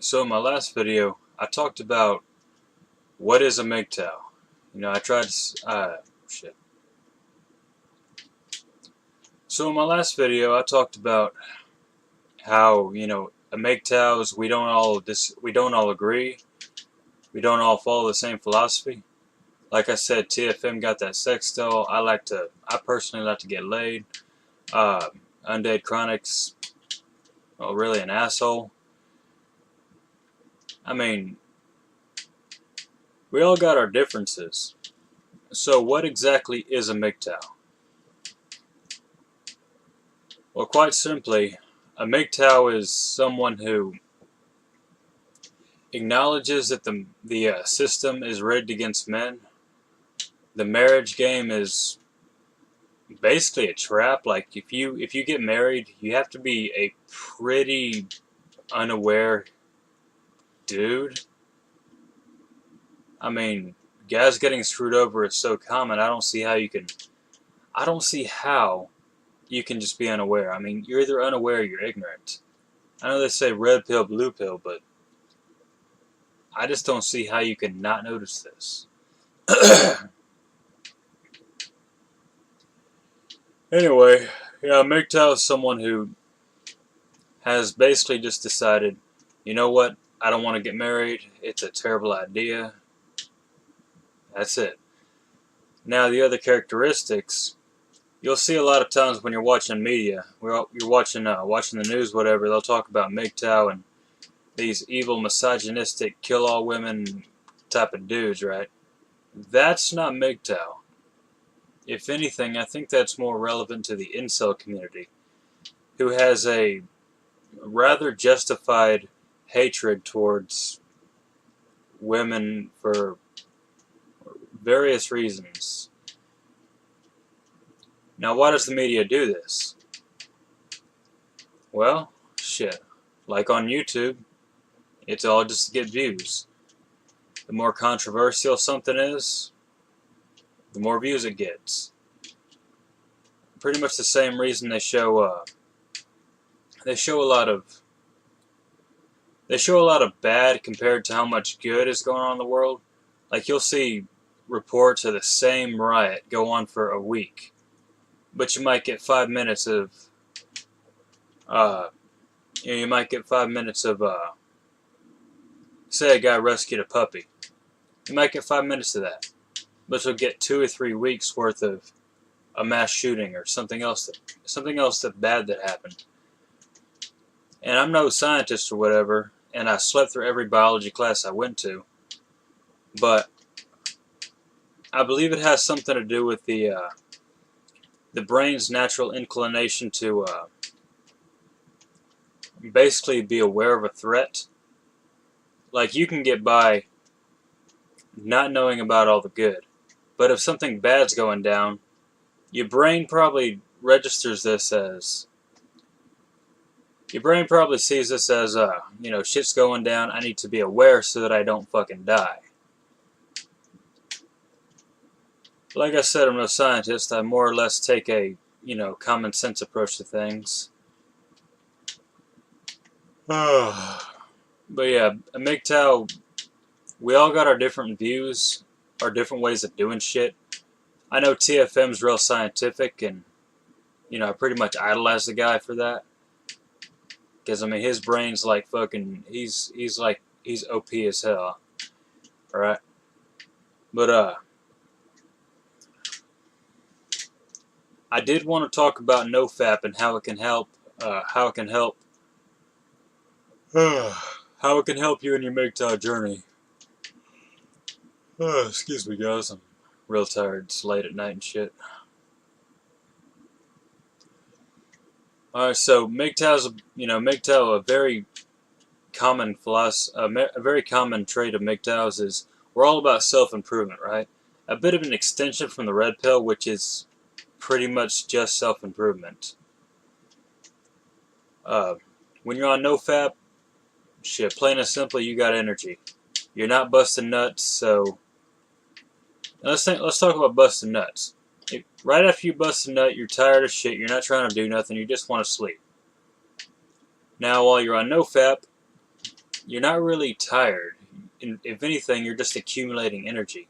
So in my last video, I talked about what is a MGTOW. I tried to, shit. So in my last video, I talked about how, a MGTOWs, we don't all agree. We don't all follow the same philosophy. Like I said, TFM got that sex doll. I personally like to get laid. Uh, Undead Chronic's, well, really an asshole. I mean, we all got our differences. So what exactly is a MGTOW? Well, quite simply, a MGTOW is someone who acknowledges that the system is rigged against men. The marriage game is basically a trap. Like if you get married, you have to be a pretty unaware dude. I mean, guys getting screwed over is so common. I don't see how you can just be unaware. I mean, you're either unaware or you're ignorant. I know they say red pill, blue pill, but I just don't see how you can not notice this. Anyway, yeah, MGTOW is someone who has basically just decided, you know what, I don't want to get married, it's a terrible idea. That's it. Now the other characteristics, you'll see a lot of times when you're watching media, you're watching the news, whatever, they'll talk about MGTOW and these evil, misogynistic, kill-all women type of dudes, right? That's not MGTOW. If anything, I think that's more relevant to the incel community, who has a rather justified hatred towards women for various reasons. Now, why does the media do this? Well, shit. Like on YouTube, it's all just to get views. The more controversial something is, the more views it gets. Pretty much the same reason they show a lot of bad compared to how much good is going on in the world. Like you'll see reports of the same riot go on for a week, but you might get 5 minutes of say a guy rescued a puppy. You might get 5 minutes of that, but you'll get 2 or 3 weeks worth of a mass shooting or something else that bad that happened. And I'm no scientist or whatever, and I slept through every biology class I went to, but I believe it has something to do with the brain's natural inclination to basically be aware of a threat. Like you can get by not knowing about all the good, but if something bad's going down, your brain probably registers this as, your brain probably sees this as, shit's going down, I need to be aware so that I don't fucking die. Like I said, I'm no scientist. I more or less take a, common sense approach to things. But yeah, a MGTOW, we all got our different views, our different ways of doing shit. I know TFM's real scientific, and, I pretty much idolize the guy for that. Because, I mean, his brain's like fucking, he's OP as hell. Alright? But, I did want to talk about NoFap and how it can help, how it can help you in your MGTOW journey. Excuse me, guys. I'm real tired. It's late at night and shit. Alright, so MGTOW, a very common a very common trait of MGTOWs is we're all about self-improvement, right? A bit of an extension from the red pill, which is pretty much just self-improvement. When you're on NoFap, shit, plain and simply, you got energy. You're not busting nuts, so let's talk about busting nuts. Right after you bust a nut, you're tired of shit, you're not trying to do nothing, you just want to sleep. Now, while you're on NoFap, you're not really tired. If anything, you're just accumulating energy.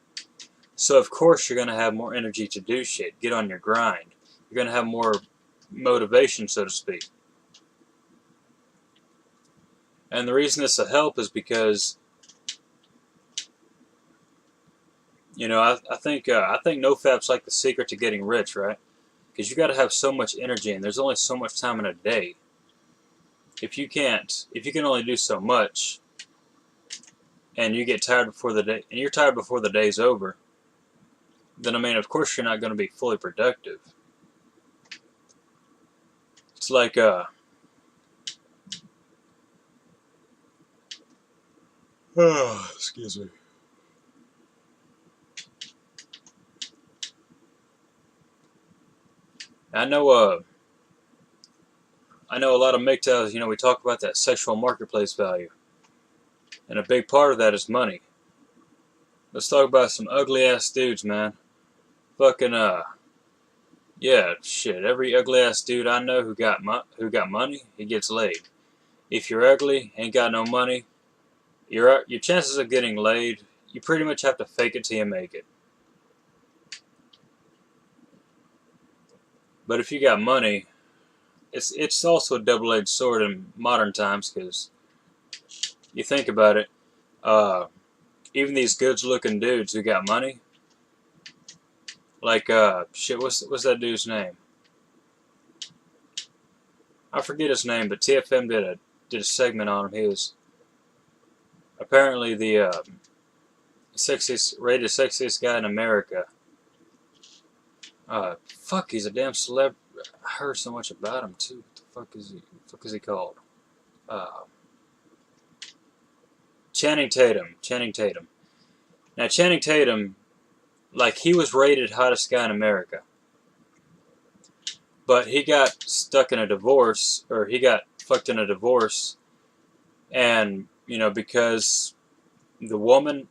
So of course you're going to have more energy to do shit, get on your grind. You're going to have more motivation, so to speak. And the reason this will help is because, I think NoFap's like the secret to getting rich, right? Because you got to have so much energy, and there's only so much time in a day. If you can only do so much, and you get tired before the day, and you're tired before the day's over, then of course you're not going to be fully productive. It's like excuse me. I know a lot of MGTOWs, we talk about that sexual marketplace value. And a big part of that is money. Let's talk about some ugly ass dudes, man. Fucking yeah, shit. Every ugly ass dude I know who got money, he gets laid. If you're ugly, ain't got no money, your chances of getting laid, you pretty much have to fake it till you make it. But if you got money, it's also a double-edged sword in modern times, because you think about it, even these good-looking dudes who got money, like shit, what's that dude's name? I forget his name, but TFM did a segment on him. He was apparently the rated sexiest guy in America. Fuck, he's a damn celeb. I heard so much about him too. What the fuck is he called? Channing Tatum. Now Channing Tatum, like, he was rated hottest guy in America, but he got stuck in a divorce, or he got fucked in a divorce, and because the woman's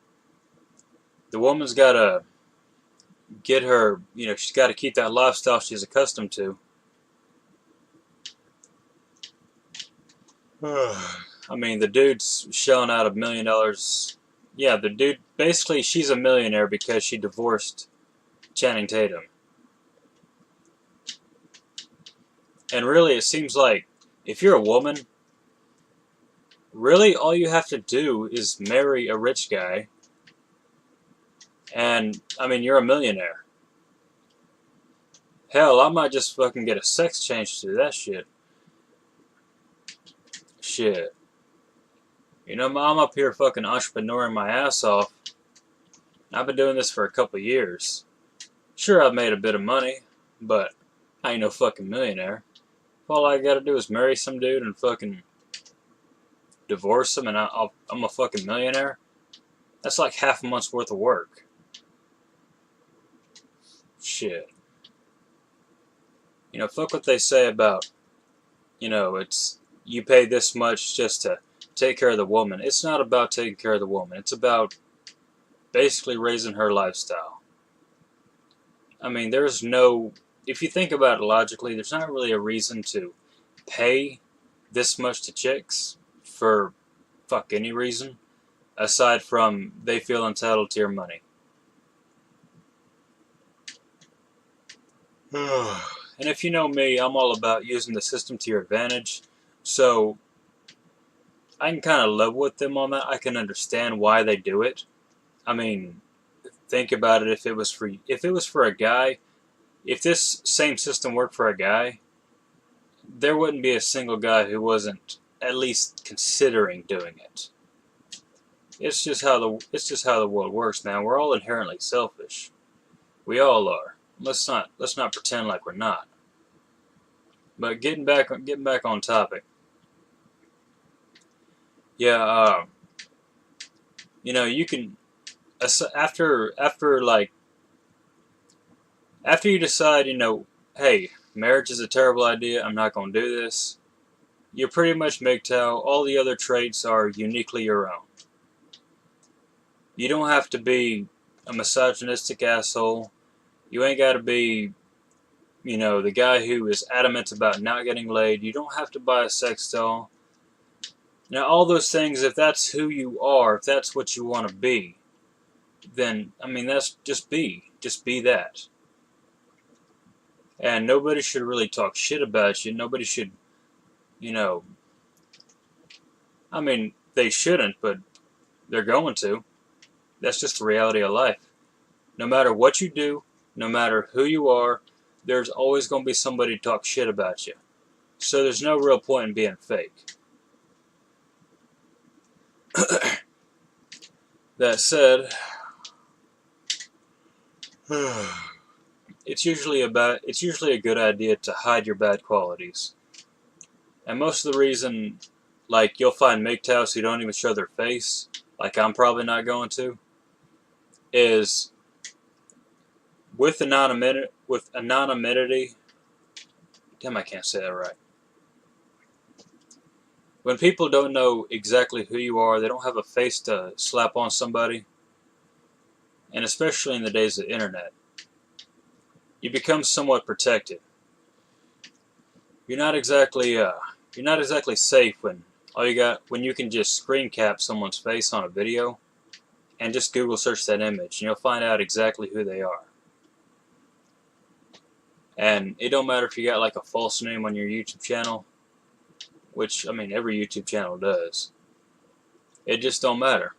got to get her, she's got to keep that lifestyle she's accustomed to. The dude's shelling out $1 million. Yeah, the dude, basically, she's a millionaire because she divorced Channing Tatum. And really, it seems like, if you're a woman, really all you have to do is marry a rich guy, and, you're a millionaire. Hell, I might just fucking get a sex change to do that shit. Shit. I'm up here fucking entrepreneuring my ass off. I've been doing this for a couple years. Sure, I've made a bit of money, but I ain't no fucking millionaire. All I gotta do is marry some dude and fucking divorce him, and I'm a fucking millionaire. That's like half a month's worth of work. Shit. Fuck what they say about, it's, you pay this much just to take care of the woman. It's not about taking care of the woman. It's about basically raising her lifestyle. There's no, if you think about it logically, there's not really a reason to pay this much to chicks for fuck any reason, aside from they feel entitled to your money. And if you know me, I'm all about using the system to your advantage. So I can kind of level with them on that. I can understand why they do it. Think about it. If it was for a guy, if this same system worked for a guy, there wouldn't be a single guy who wasn't at least considering doing it. It's just how the world works, man. We're all inherently selfish. We all are. Let's not pretend like we're not. But getting back on topic. Yeah, you can, after you decide, hey, marriage is a terrible idea, I'm not going to do this, you're pretty much MGTOW. All the other traits are uniquely your own. You don't have to be a misogynistic asshole. You ain't got to be, the guy who is adamant about not getting laid. You don't have to buy a sex doll. Now, all those things, if that's who you are, if that's what you want to be, then, I mean, that's just be that. And nobody should really talk shit about you. Nobody should, you know, I mean, they shouldn't, but they're going to. That's just the reality of life. No matter what you do, no matter who you are, there's always going to be somebody to talk shit about you. So there's no real point in being fake. That said, it's usually a good idea to hide your bad qualities. And most of the reason, like, you'll find MGTOWs who don't even show their face, like I'm probably not going to, is with anonymity. Damn, I can't say that right. When people don't know exactly who you are, they don't have a face to slap on somebody, and especially in the days of the internet, you become somewhat protected. You're not exactly safe when you can just screen cap someone's face on a video and just Google search that image, and you'll find out exactly who they are. And it don't matter if you got like a false name on your YouTube channel, which, I mean, every YouTube channel does. It just don't matter.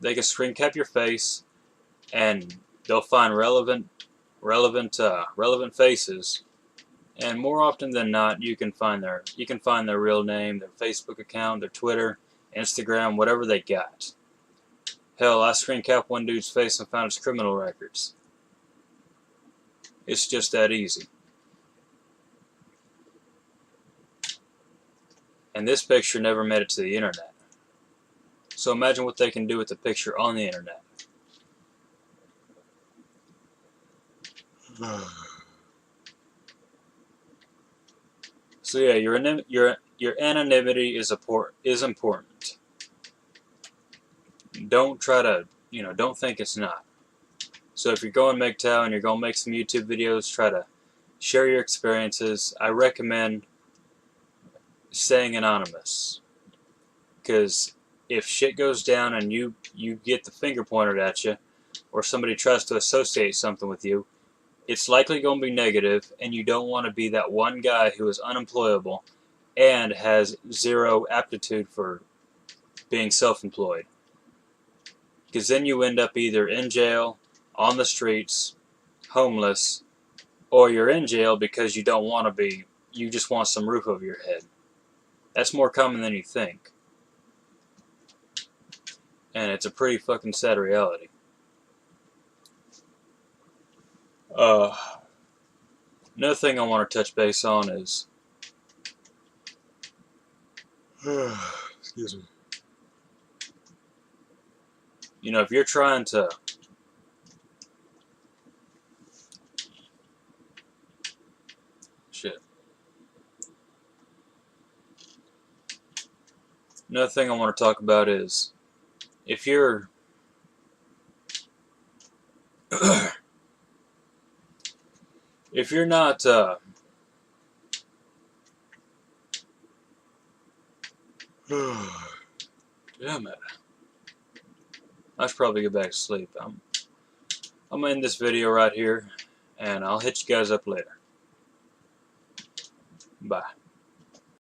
They can screen cap your face, and they'll find relevant faces. And more often than not, you can find their real name, their Facebook account, their Twitter, Instagram, whatever they got. Hell, I screen capped one dude's face and found his criminal records. It's just that easy. And this picture never made it to the internet. So imagine what they can do with the picture on the internet. So yeah, your anonymity is important. Don't try to, don't think it's not. So if you're going MGTOW and you're going to make some YouTube videos, try to share your experiences. I recommend staying anonymous, because if shit goes down and you get the finger pointed at you, or somebody tries to associate something with you, it's likely going to be negative, and you don't want to be that one guy who is unemployable and has zero aptitude for being self-employed. Because then you end up either in jail, on the streets, homeless, or you're in jail because you don't want to be, you just want some roof over your head. That's more common than you think. And it's a pretty fucking sad reality. Another thing I want to touch base on is, excuse me. If you're trying to Another thing I want to talk about is, if you're if you're not damn it, I should probably get back to sleep. I'm gonna end this video right here, and I'll hit you guys up later. Bye.